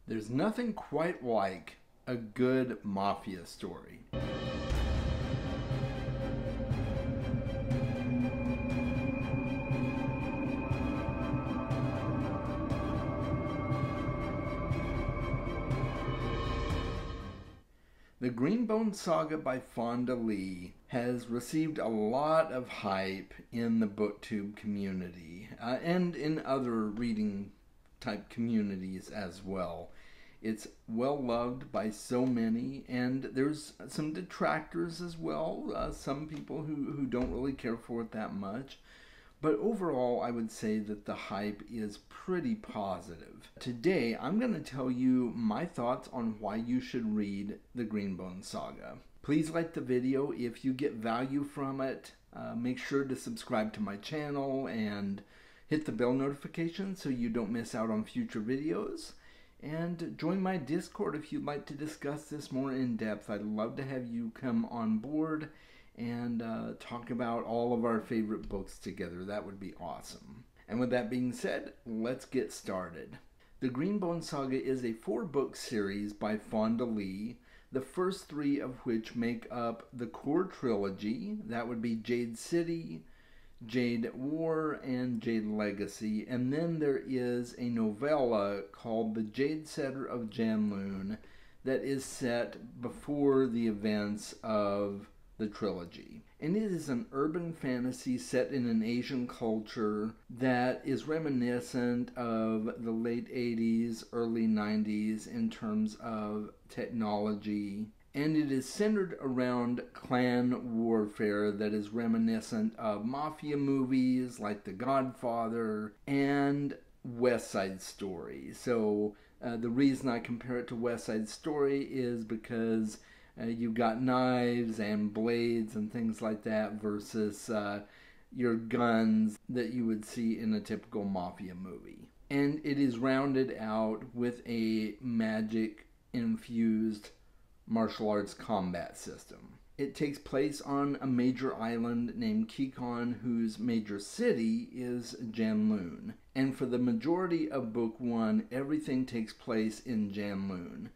There's nothing quite like a good mafia story. The Greenbone Saga by Fonda Lee has received a lot of hype in the booktube community and in other reading type communities as well. It's well loved by so many, and there's some detractors as well, some people who don't really care for it that much. But overall, I would say that the hype is pretty positive. Today, I'm going to tell you my thoughts on why you should read the Greenbone Saga. Please like the video if you get value from it. Make sure to subscribe to my channel and hit the bell notification so you don't miss out on future videos. And join my Discord if you'd like to discuss this more in depth. I'd love to have you come on board and talk about all of our favorite books together. That would be awesome. And with that being said, let's get started. The Greenbone Saga is a 4-book series by Fonda Lee, the first 3 of which make up the core trilogy. That would be Jade City, Jade War, and Jade Legacy. And then there is a novella called The Jade Setter of Janloon that is set before the events of the trilogy. And it is an urban fantasy set in an Asian culture that is reminiscent of the late 80s, early 90s in terms of technology. And it is centered around clan warfare that is reminiscent of mafia movies like The Godfather and West Side Story. So the reason I compare it to West Side Story is because you've got knives and blades and things like that versus your guns that you would see in a typical mafia movie. And it is rounded out with a magic-infused martial arts combat system. It takes place on a major island named Kikon, whose major city is Janloon. And for the majority of Book 1, everything takes place in Janloon.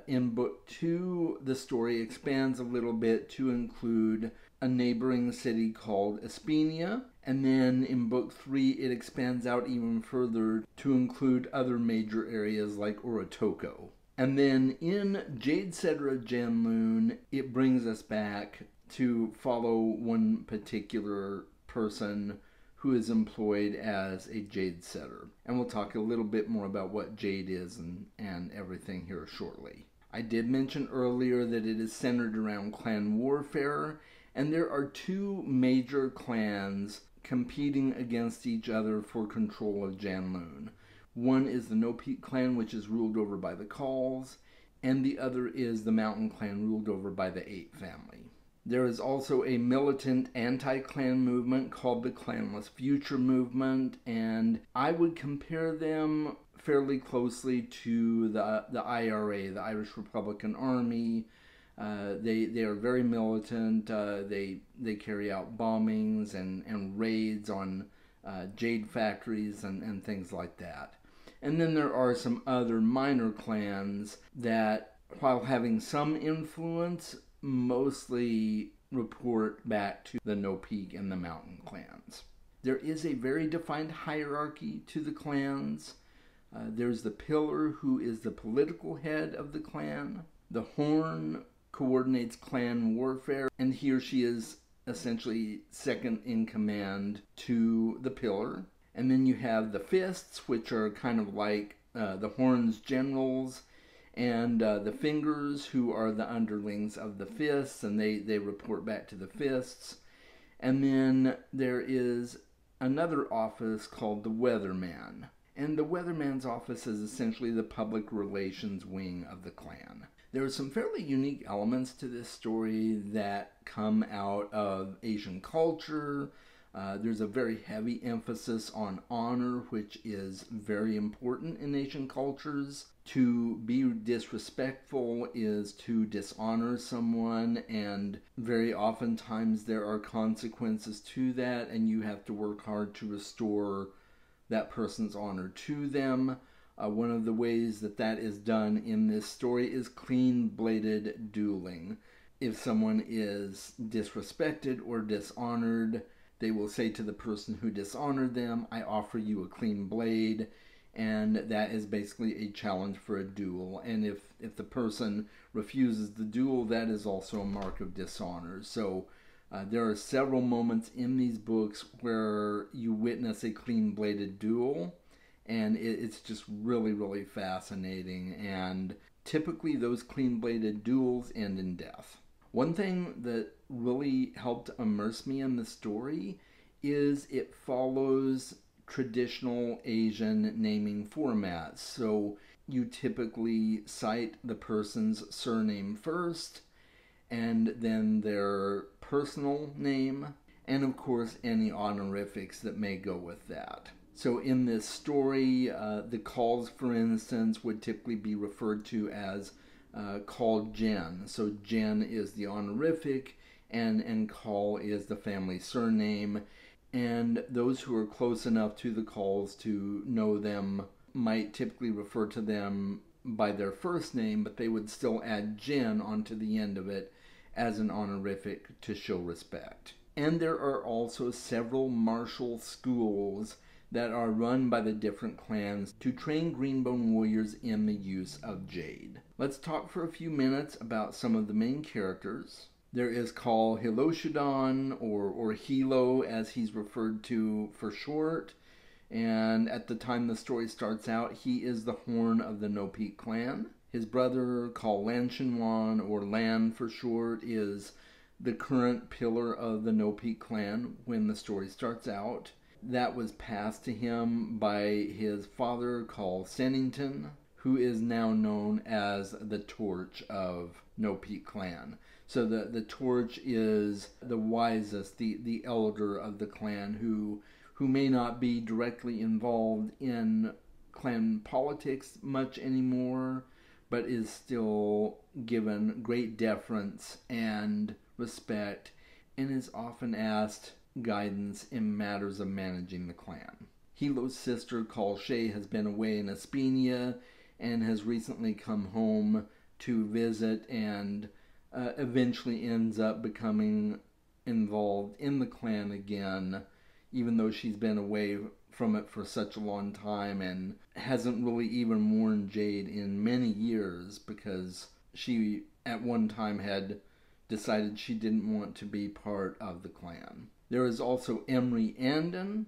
In Book 2, the story expands a little bit to include a neighboring city called Espenia. And then in Book 3, it expands out even further to include other major areas like Orotoko. And then in Jade Setter of Janloon, it brings us back to follow one particular person who is employed as a Jade Setter. And we'll talk a little bit more about what Jade is and everything here shortly. I did mention earlier that it is centered around clan warfare, and there are 2 major clans competing against each other for control of Janloon. One is the No Peak clan, which is ruled over by the Calls, and the other is the Mountain clan, ruled over by the 8 family. There is also a militant anti-clan movement called the Clanless Future Movement, and I would compare them fairly closely to the IRA, the Irish Republican Army. They are very militant. They carry out bombings and raids on jade factories and things like that. And then there are some other minor clans that, while having some influence, mostly report back to the No Peak and the Mountain clans. There is a very defined hierarchy to the clans. There's the Pillar, who is the political head of the clan. The Horn coordinates clan warfare, and he or she is essentially second in command to the Pillar. And then you have the Fists, which are kind of like the Horn's generals, and the Fingers, who are the underlings of the Fists, and they report back to the Fists. And then there is another office called the Weatherman. And the Weatherman's office is essentially the public relations wing of the clan. There are some fairly unique elements to this story that come out of Asian culture. There's a very heavy emphasis on honor, which is very important in Asian cultures. To be disrespectful is to dishonor someone, and very oftentimes there are consequences to that, and you have to work hard to restore that person's honor to them. One of the ways that that is done in this story is clean-bladed dueling. If someone is disrespected or dishonored, they will say to the person who dishonored them, I offer you a clean blade, and that is basically a challenge for a duel. And if the person refuses the duel, that is also a mark of dishonor. So there are several moments in these books where you witness a clean-bladed duel, and it's just really, really fascinating. And typically those clean-bladed duels end in death. One thing that really helped immerse me in the story is it follows traditional Asian naming formats. So you typically cite the person's surname first, and then their personal name, and of course any honorifics that may go with that. So in this story, the calls, for instance, would typically be referred to as called Jen. So Jen is the honorific, and Call is the family surname. And those who are close enough to the Calls to know them might typically refer to them by their first name, but they would still add Jen onto the end of it as an honorific to show respect. And there are also several martial schools that are run by the different clans to train Greenbone warriors in the use of Jade. Let's talk for a few minutes about some of the main characters. There is Call Hiloshidan, or Hilo as he's referred to for short. And at the time the story starts out, he is the horn of the No Peak clan. His brother, Call Lanshinwan, or Lan for short, is the current pillar of the No Peak clan when the story starts out. That was passed to him by his father, Call Sennington, who is now known as the Torch of No Peak clan. So the Torch is the wisest, the elder of the clan, who may not be directly involved in clan politics much anymore, but is still given great deference and respect, and is often asked guidance in matters of managing the clan. Hilo's sister, Call Shay, has been away in Aspenia and has recently come home to visit, and eventually ends up becoming involved in the clan again, even though she's been away from it for such a long time and hasn't really even worn Jade in many years, because she at one time had decided she didn't want to be part of the clan. There is also Emery Andon.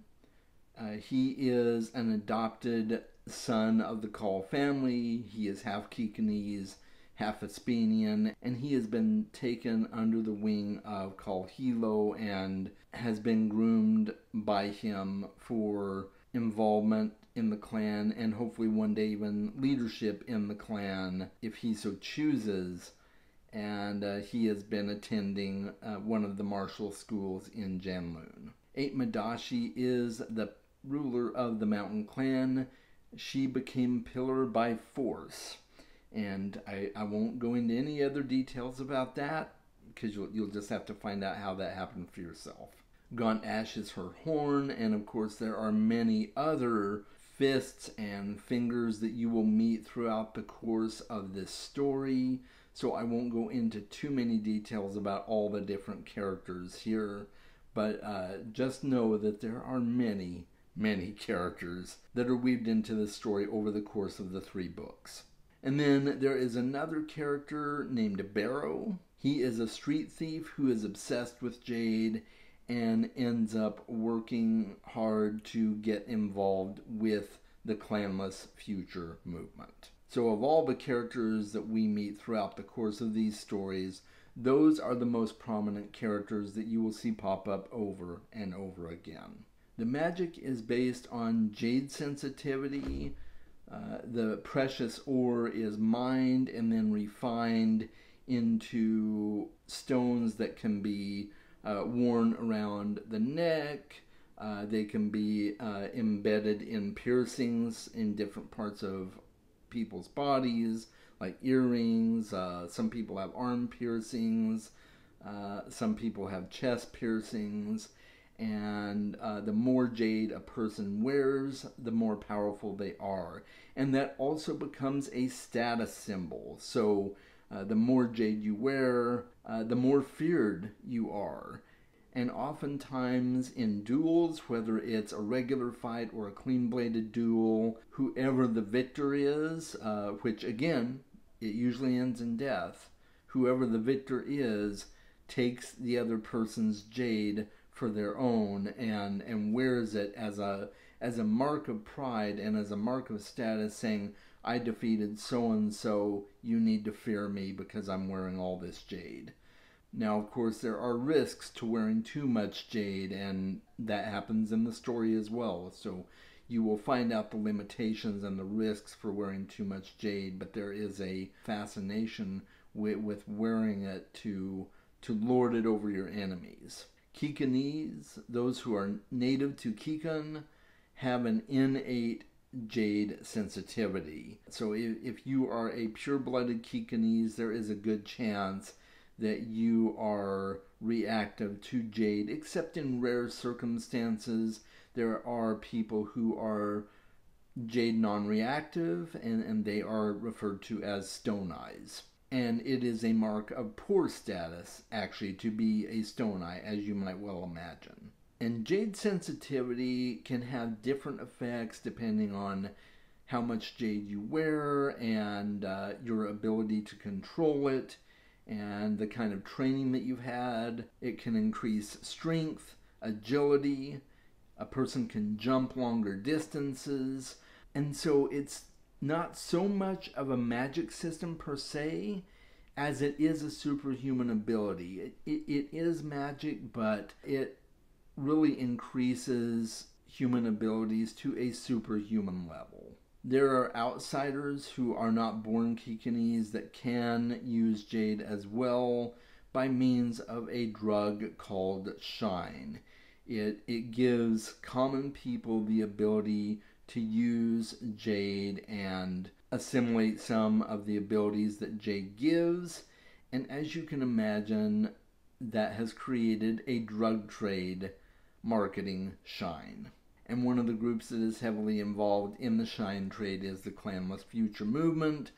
He is an adopted son of the Call family. He is half Kikanese, half Aspenian, and he has been taken under the wing of Call Hilo and has been groomed by him for involvement in the clan, and hopefully one day even leadership in the clan if he so chooses. And he has been attending one of the martial schools in Janloon. 8 Madashi is the ruler of the Mountain Clan. She became pillar by force. And I won't go into any other details about that, because you'll just have to find out how that happened for yourself. Gaunt Ash is her horn, and of course there are many other fists and fingers that you will meet throughout the course of this story. So I won't go into too many details about all the different characters here, but just know that there are many, many characters that are weaved into the story over the course of the 3 books. And then there is another character named Barrow. He is a street thief who is obsessed with Jade and ends up working hard to get involved with the clanless future movement. So of all the characters that we meet throughout the course of these stories, those are the most prominent characters that you will see pop up over and over again. The magic is based on Jade sensitivity. The precious ore is mined and then refined into stones that can be worn around the neck. They can be embedded in piercings in different parts of people's bodies, like earrings. Some people have arm piercings. Some people have chest piercings. and the more jade a person wears, the more powerful they are. And that also becomes a status symbol. So the more jade you wear, the more feared you are. And oftentimes in duels, whether it's a regular fight or a clean-bladed duel, whoever the victor is, which again, it usually ends in death, whoever the victor is takes the other person's jade for their own and wears it as a mark of pride and as a mark of status, saying, I defeated so-and-so, you need to fear me because I'm wearing all this jade. Now, of course, there are risks to wearing too much jade, and that happens in the story as well. So you will find out the limitations and the risks for wearing too much jade, but there is a fascination with wearing it to lord it over your enemies. Kikanese, those who are native to Kikan, have an innate jade sensitivity. So if you are a pure-blooded Kikanese, there is a good chance that you are reactive to jade, except in rare circumstances. There are people who are jade non-reactive, and they are referred to as stone eyes. And it is a mark of poor status, actually, to be a stone eye, as you might well imagine. And jade sensitivity can have different effects depending on how much jade you wear and your ability to control it and the kind of training that you've had. It can increase strength, agility. A person can jump longer distances. And so it's not so much of a magic system per se as it is a superhuman ability. It is magic, but it really increases human abilities to a superhuman level. There are outsiders who are not born Kikanese that can use jade as well by means of a drug called shine. It gives common people the ability to use jade and assimilate some of the abilities that jade gives. And as you can imagine, that has created a drug trade marketing shine. And one of the groups that is heavily involved in the shine trade is the Clanless Future Movement,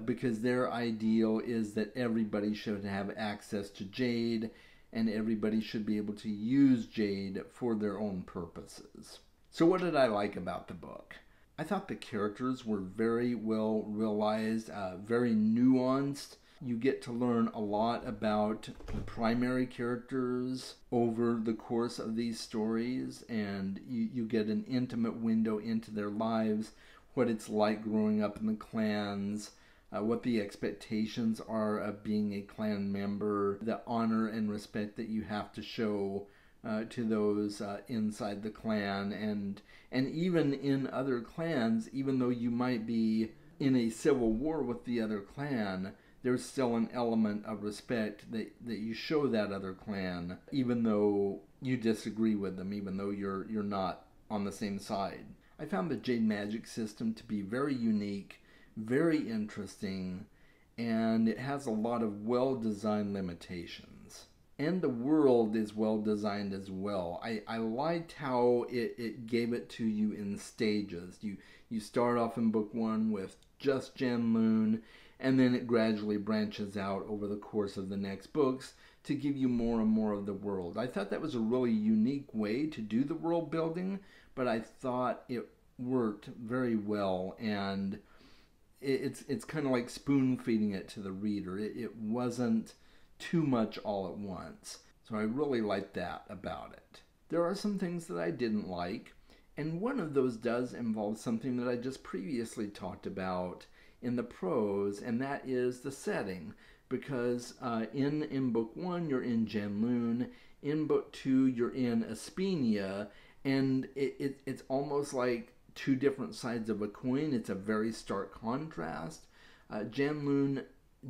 because their ideal is that everybody should have access to jade and everybody should be able to use jade for their own purposes. So what did I like about the book? I thought the characters were very well realized, very nuanced. You get to learn a lot about the primary characters over the course of these stories, and you get an intimate window into their lives, what it's like growing up in the clans, what the expectations are of being a clan member, the honor and respect that you have to show to those inside the clan, and even in other clans, even though you might be in a civil war with the other clan, there's still an element of respect that you show that other clan, even though you disagree with them, even though you're not on the same side. I found the Jade magic system to be very unique, very interesting, and it has a lot of well-designed limitations. And the world is well-designed as well. I liked how it gave it to you in stages. You start off in book one with just Janloon, and then it gradually branches out over the course of the next books to give you more and more of the world. I thought that was a really unique way to do the world building, but I thought it worked very well, and it's kind of like spoon feeding it to the reader. It wasn't too much all at once. So I really liked that about it. There are some things that I didn't like, and one of those does involve something that I just previously talked about in the prose, and that is the setting. Because in book one, you're in Janloon. In book two, you're in Aspenia, and it's almost like two different sides of a coin. It's a very stark contrast. Janloon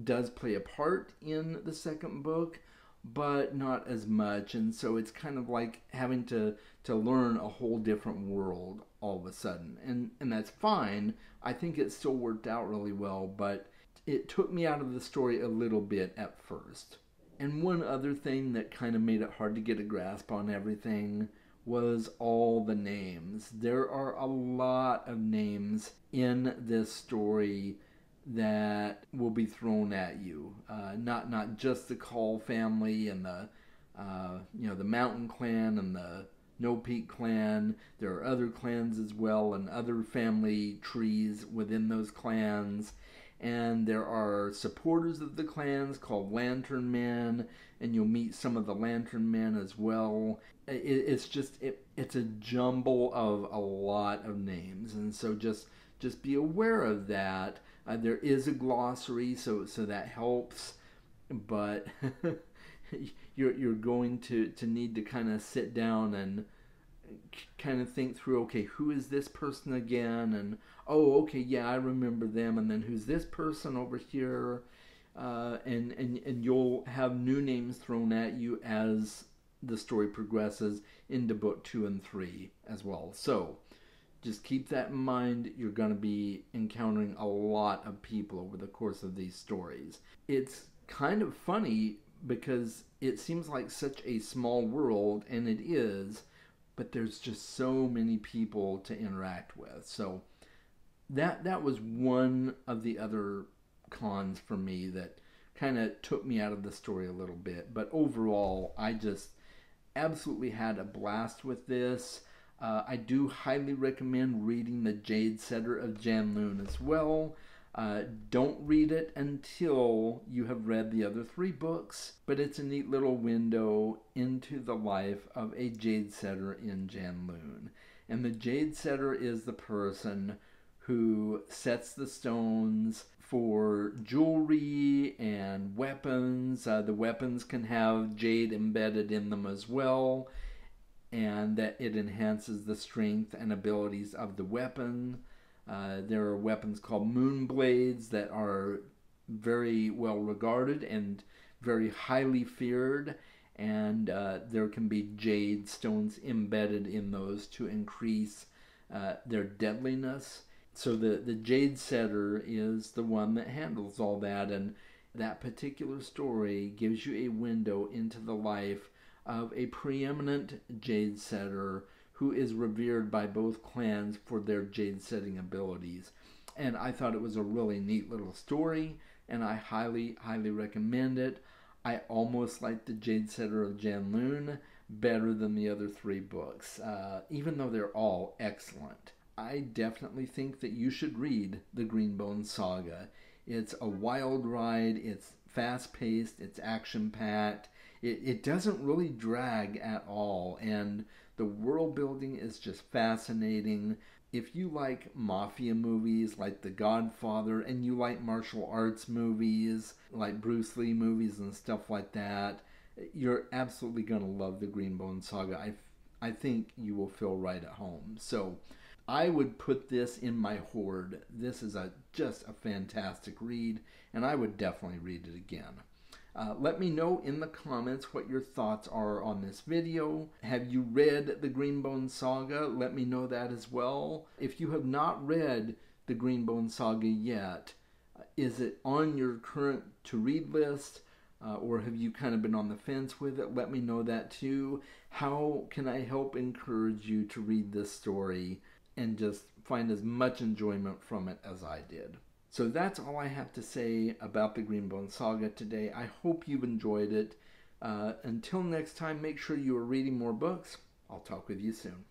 does play a part in the second book, but not as much, and so it's kind of like having to learn a whole different world all of a sudden, and that's fine. I think it still worked out really well, but it took me out of the story a little bit at first. And one other thing that kind of made it hard to get a grasp on everything was all the names. There are a lot of names in this story that will be thrown at you. Not just the Call family and the the Mountain Clan and the No Peak Clan. There are other clans as well and other family trees within those clans. And there are supporters of the clans called Lantern Men, and you'll meet some of the Lantern Men as well. It's a jumble of a lot of names, and so just be aware of that. There is a glossary, so that helps, but you're going to need to kind of sit down and kind of think through, okay, who is this person again? And, oh, okay, yeah, I remember them. And then who's this person over here? And you'll have new names thrown at you as the story progresses into book 2 and 3 as well. So just keep that in mind. You're going to be encountering a lot of people over the course of these stories. It's kind of funny because it seems like such a small world, and it is, but there's just so many people to interact with. So that was one of the other cons for me that kind of took me out of the story a little bit. But overall, I just absolutely had a blast with this. I do highly recommend reading the Jade Setter of Janloon as well. Don't read it until you have read the other 3 books, but it's a neat little window into the life of a Jade Setter in Janloon. And the Jade Setter is the person who sets the stones for jewelry and weapons. The weapons can have jade embedded in them as well, and that it enhances the strength and abilities of the weapon. There are weapons called moon blades that are very well regarded and very highly feared, and there can be jade stones embedded in those to increase their deadliness. So the Jade Setter is the one that handles all that, and that particular story gives you a window into the life of a preeminent Jade Setter who is revered by both clans for their jade setting abilities. And I thought it was a really neat little story, and I highly, highly recommend it. I almost like the Jade Setter of Janloon better than the other 3 books, even though they're all excellent. I definitely think that you should read the Greenbone Saga. It's a wild ride, it's fast-paced, it's action-packed, it doesn't really drag at all, and the world building is just fascinating. If you like mafia movies like The Godfather, and you like martial arts movies like Bruce Lee movies and stuff like that, you're absolutely going to love the Greenbone Saga. I think you will feel right at home. So I would put this in my hoard. This is just a fantastic read, and I would definitely read it again. Let me know in the comments what your thoughts are on this video. Have you read the Greenbone Saga? Let me know that as well. If you have not read the Greenbone Saga yet, is it on your current to-read list? Or have you kind of been on the fence with it? Let me know that too. How can I help encourage you to read this story and just find as much enjoyment from it as I did? So that's all I have to say about the Greenbone Saga today. I hope you've enjoyed it. Until next time, make sure you are reading more books. I'll talk with you soon.